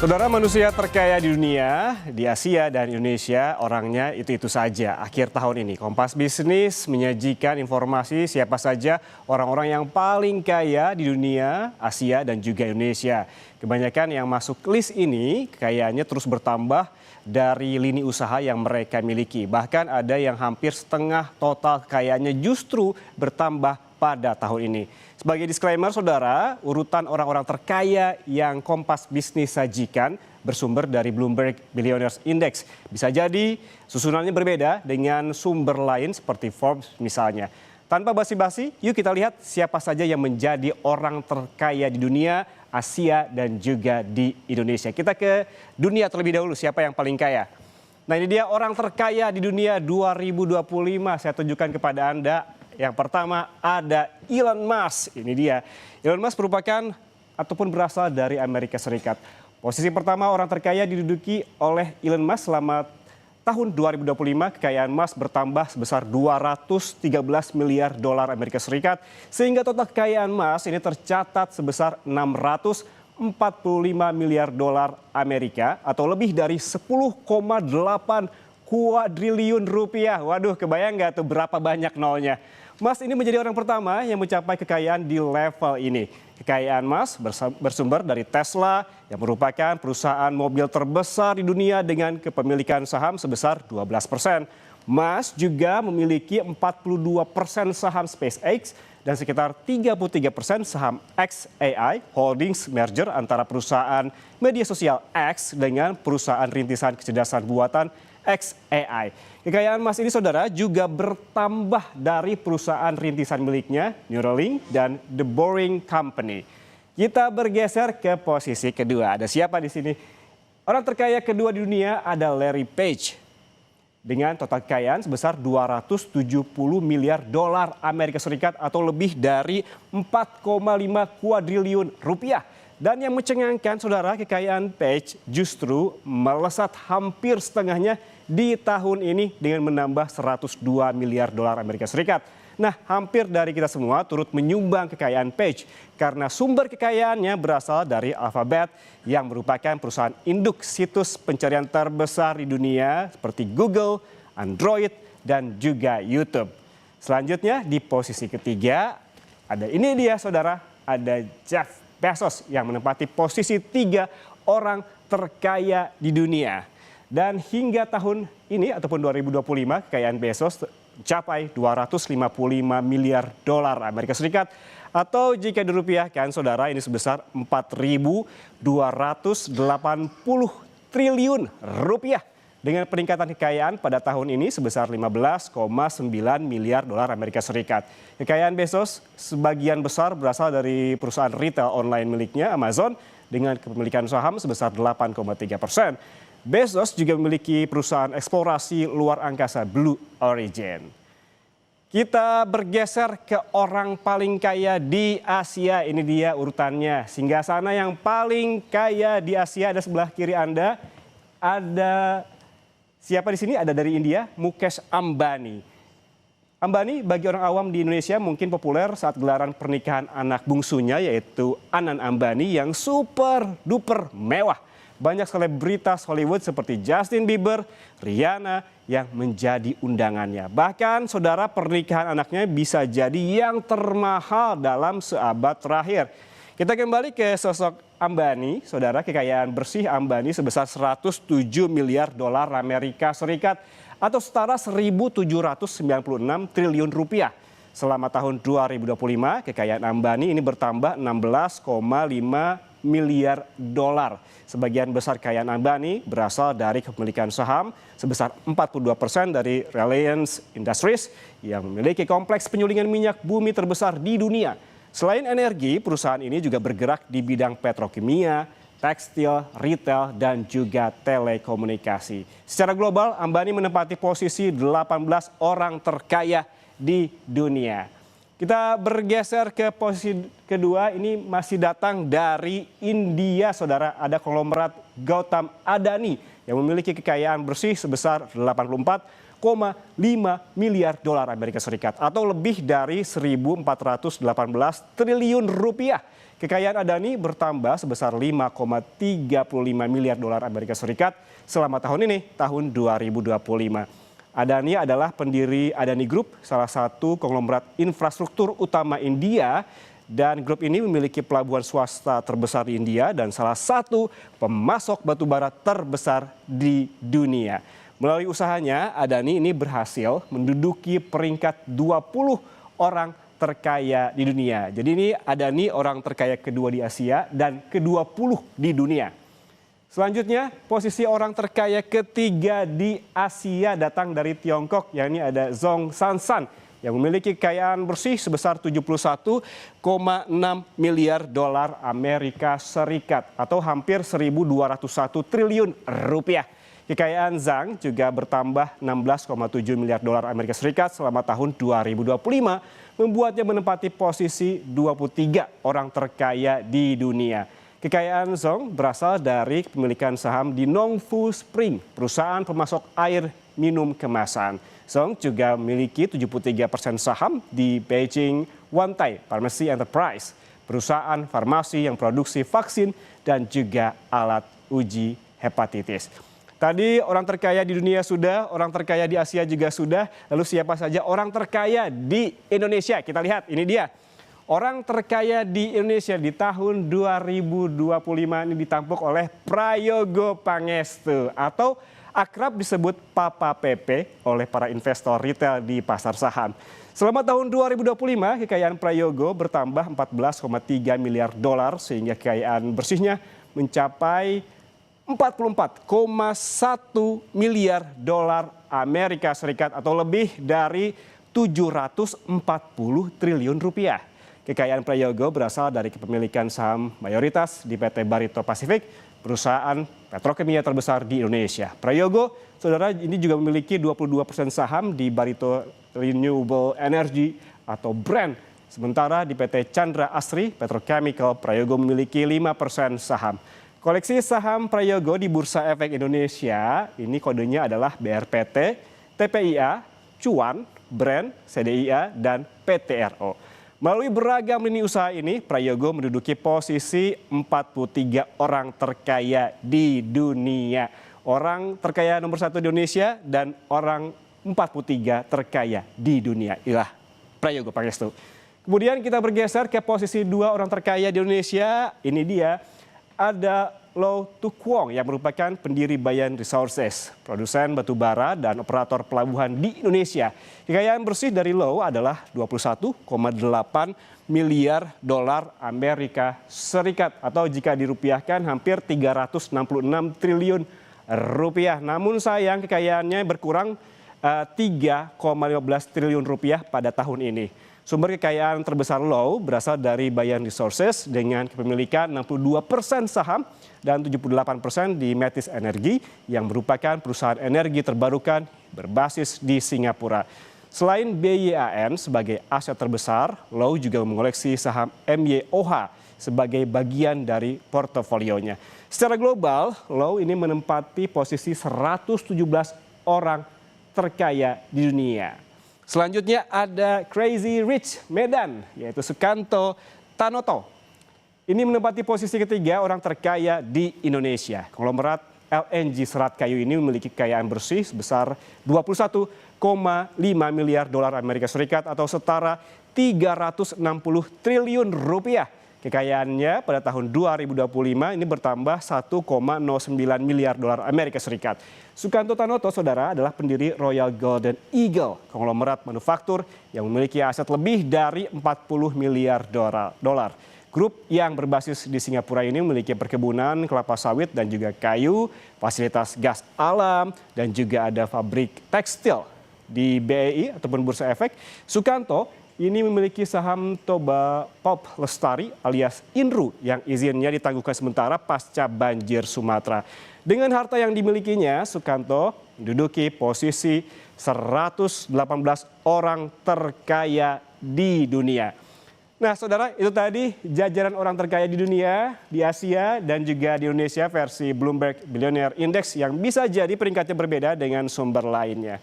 Saudara, manusia terkaya di dunia, di Asia dan Indonesia, orangnya itu-itu saja. Akhir tahun ini, Kompas Bisnis menyajikan informasi siapa saja orang-orang yang paling kaya di dunia, Asia dan juga Indonesia. Kebanyakan yang masuk list ini kekayaannya terus bertambah dari lini usaha yang mereka miliki. Bahkan ada yang hampir setengah total kekayaannya justru bertambah pada tahun ini. Sebagai disclaimer, saudara, urutan orang-orang terkaya yang Kompas Bisnis sajikan bersumber dari Bloomberg Billionaires Index. Bisa jadi susunannya berbeda dengan sumber lain seperti Forbes misalnya. Tanpa basi-basi, yuk kita lihat siapa saja yang menjadi orang terkaya di dunia, Asia dan juga di Indonesia. Kita ke dunia terlebih dahulu, siapa yang paling kaya? Nah, ini dia orang terkaya di dunia 2025. Saya tunjukkan kepada Anda. Yang pertama ada Elon Musk. Ini dia. Elon Musk merupakan ataupun berasal dari Amerika Serikat. Posisi pertama orang terkaya diduduki oleh Elon Musk. Selama tahun 2025 kekayaan Musk bertambah sebesar 213 miliar dolar Amerika Serikat. Sehingga total kekayaan Musk ini tercatat sebesar 645 miliar dolar Amerika atau lebih dari 10,8 kuadriliun rupiah. Waduh, kebayang nggak tuh berapa banyak nolnya? Musk ini menjadi orang pertama yang mencapai kekayaan di level ini. Kekayaan Musk bersumber dari Tesla yang merupakan perusahaan mobil terbesar di dunia dengan kepemilikan saham sebesar 12%. Musk juga memiliki 42% saham SpaceX dan sekitar 33% saham xAI Holdings, merger antara perusahaan media sosial X dengan perusahaan rintisan kecerdasan buatan xAI. Kekayaan Musk ini, saudara, juga bertambah dari perusahaan rintisan miliknya, Neuralink dan The Boring Company. Kita bergeser ke posisi kedua. Ada siapa di sini? Orang terkaya kedua di dunia ada Larry Page. Dengan total kekayaan sebesar 270 miliar dolar Amerika Serikat atau lebih dari 4,5 kuadriliun rupiah. Dan yang mencengangkan, saudara, kekayaan Page justru melesat hampir setengahnya di tahun ini dengan menambah 102 miliar dolar Amerika Serikat. Nah, hampir dari kita semua turut menyumbang kekayaan Page karena sumber kekayaannya berasal dari Alphabet yang merupakan perusahaan induk situs pencarian terbesar di dunia seperti Google, Android, dan juga YouTube. Selanjutnya di posisi ketiga ada ini dia, saudara, ada Jeff Bezos yang menempati posisi 3 orang terkaya di dunia. Dan hingga tahun ini ataupun 2025 kekayaan Bezos mencapai 255 miliar dolar Amerika Serikat atau jika dirupiahkan, saudara, ini sebesar 4.280 triliun rupiah. Dengan peningkatan kekayaan pada tahun ini sebesar 15,9 miliar dolar Amerika Serikat. Kekayaan Bezos sebagian besar berasal dari perusahaan retail online miliknya Amazon dengan kepemilikan saham sebesar 8,3%. Bezos juga memiliki perusahaan eksplorasi luar angkasa Blue Origin. Kita bergeser ke orang paling kaya di Asia. Ini dia urutannya. Singgasana yang paling kaya di Asia ada sebelah kiri Anda. Ada siapa di sini? Ada dari India, Mukesh Ambani. Ambani bagi orang awam di Indonesia mungkin populer saat gelaran pernikahan anak bungsunya yaitu Anand Ambani yang super duper mewah. Banyak selebritas Hollywood seperti Justin Bieber, Rihanna yang menjadi undangannya. Bahkan, saudara, pernikahan anaknya bisa jadi yang termahal dalam seabad terakhir. Kita kembali ke sosok Ambani, saudara. Kekayaan bersih Ambani sebesar 107 miliar dolar Amerika Serikat atau setara 1.796 triliun rupiah. Selama tahun 2025, kekayaan Ambani ini bertambah 16,5 miliar dolar. Sebagian besar kekayaan Ambani berasal dari kepemilikan saham sebesar 42% dari Reliance Industries yang memiliki kompleks penyulingan minyak bumi terbesar di dunia. Selain energi, perusahaan ini juga bergerak di bidang petrokimia, tekstil, retail, dan juga telekomunikasi. Secara global, Ambani menempati posisi 18 orang terkaya di dunia. Kita bergeser ke posisi kedua, ini masih datang dari India, saudara. Ada konglomerat Gautam Adani yang memiliki kekayaan bersih sebesar 84,5 miliar dolar Amerika Serikat atau lebih dari 1.418 triliun rupiah. Kekayaan Adani bertambah sebesar 5,35 miliar dolar Amerika Serikat selama tahun ini, tahun 2025. Adani adalah pendiri Adani Group, salah satu konglomerat infrastruktur utama India, dan grup ini memiliki pelabuhan swasta terbesar di India dan salah satu pemasok batubara terbesar di dunia. Melalui usahanya, Adani ini berhasil menduduki peringkat 20 orang terkaya di dunia. Jadi ini Adani orang terkaya kedua di Asia dan ke-20 di dunia. Selanjutnya, posisi orang terkaya ketiga di Asia datang dari Tiongkok, yakni ada Zhong Sansan yang memiliki kekayaan bersih sebesar 71,6 miliar dolar Amerika Serikat atau hampir 1.201 triliun rupiah. Kekayaan Zhang juga bertambah 16,7 miliar dolar Amerika Serikat selama tahun 2025, membuatnya menempati posisi 23 orang terkaya di dunia. Kekayaan Zhong berasal dari kepemilikan saham di Nongfu Spring, perusahaan pemasok air minum kemasan. Zhong juga memiliki 73% saham di Beijing Wantai Pharmacy Enterprise, perusahaan farmasi yang produksi vaksin dan juga alat uji hepatitis. Tadi orang terkaya di dunia sudah, orang terkaya di Asia juga sudah. Lalu siapa saja orang terkaya di Indonesia? Kita lihat, ini dia. Orang terkaya di Indonesia di tahun 2025 ini ditampuk oleh Prayogo Pangestu atau akrab disebut Papa Pepe oleh para investor retail di pasar saham. Selama tahun 2025, kekayaan Prayogo bertambah 14,3 miliar dolar sehingga kekayaan bersihnya mencapai 44,1 miliar dolar Amerika Serikat atau lebih dari 740 triliun rupiah. Kekayaan Prayogo berasal dari kepemilikan saham mayoritas di PT Barito Pacific, perusahaan petrokimia terbesar di Indonesia. Prayogo, saudara, ini juga memiliki 22% saham di Barito Renewable Energy atau BRAND. Sementara di PT Chandra Asri Petrochemical, Prayogo memiliki 5% saham. Koleksi saham Prayogo di Bursa Efek Indonesia, ini kodenya adalah BRPT, TPIA, Cuan, BRAND, CDIA, dan PTRO. Melalui beragam lini usaha ini, Prayogo menduduki posisi 43 orang terkaya di dunia. Orang terkaya nomor 1 di Indonesia dan orang 43 terkaya di dunia. Inilah Prayogo Pangestu. Kemudian kita bergeser ke posisi 2 orang terkaya di Indonesia. Ini dia. Ada Low Tuk Wong yang merupakan pendiri Bayan Resources, produsen batubara dan operator pelabuhan di Indonesia. Kekayaan bersih dari Low adalah 21,8 miliar dolar Amerika Serikat atau jika dirupiahkan hampir 366 triliun rupiah. Namun sayang kekayaannya berkurang 3,15 triliun rupiah pada tahun ini. Sumber kekayaan terbesar Low berasal dari Bayan Resources dengan kepemilikan 62% saham dan 78% di Metis Energi yang merupakan perusahaan energi terbarukan berbasis di Singapura. Selain BYAN sebagai aset terbesar, Low juga mengoleksi saham MYOH sebagai bagian dari portofolionya. Secara global, Low ini menempati posisi 117 orang terkaya di dunia. Selanjutnya ada Crazy Rich Medan, yaitu Sukanto Tanoto. Ini menempati posisi ketiga orang terkaya di Indonesia. Konglomerat LNG Serat Kayu ini memiliki kekayaan bersih sebesar 21,5 miliar dolar Amerika Serikat atau setara 360 triliun rupiah. Kekayaannya pada tahun 2025 ini bertambah 1,09 miliar dolar Amerika Serikat. Sukanto Tanoto, saudara, adalah pendiri Royal Golden Eagle, konglomerat manufaktur yang memiliki aset lebih dari 40 miliar dolar. Grup yang berbasis di Singapura ini memiliki perkebunan kelapa sawit dan juga kayu, fasilitas gas alam, dan juga ada pabrik tekstil. Di BEI ataupun Bursa Efek, Sukanto ini memiliki saham Toba Pop Lestari alias Inru yang izinnya ditangguhkan sementara pasca banjir Sumatera. Dengan harta yang dimilikinya, Sukanto menduduki posisi 118 orang terkaya di dunia. Nah, saudara, itu tadi jajaran orang terkaya di dunia, di Asia dan juga di Indonesia versi Bloomberg Billionaire Index yang bisa jadi peringkatnya berbeda dengan sumber lainnya.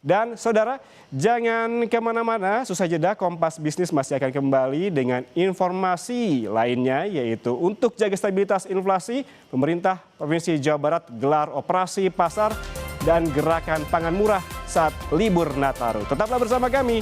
Dan saudara, jangan kemana-mana, susah jeda Kompas Bisnis masih akan kembali dengan informasi lainnya, yaitu untuk jaga stabilitas inflasi, pemerintah Provinsi Jawa Barat gelar operasi pasar dan gerakan pangan murah saat libur Nataru. Tetaplah bersama kami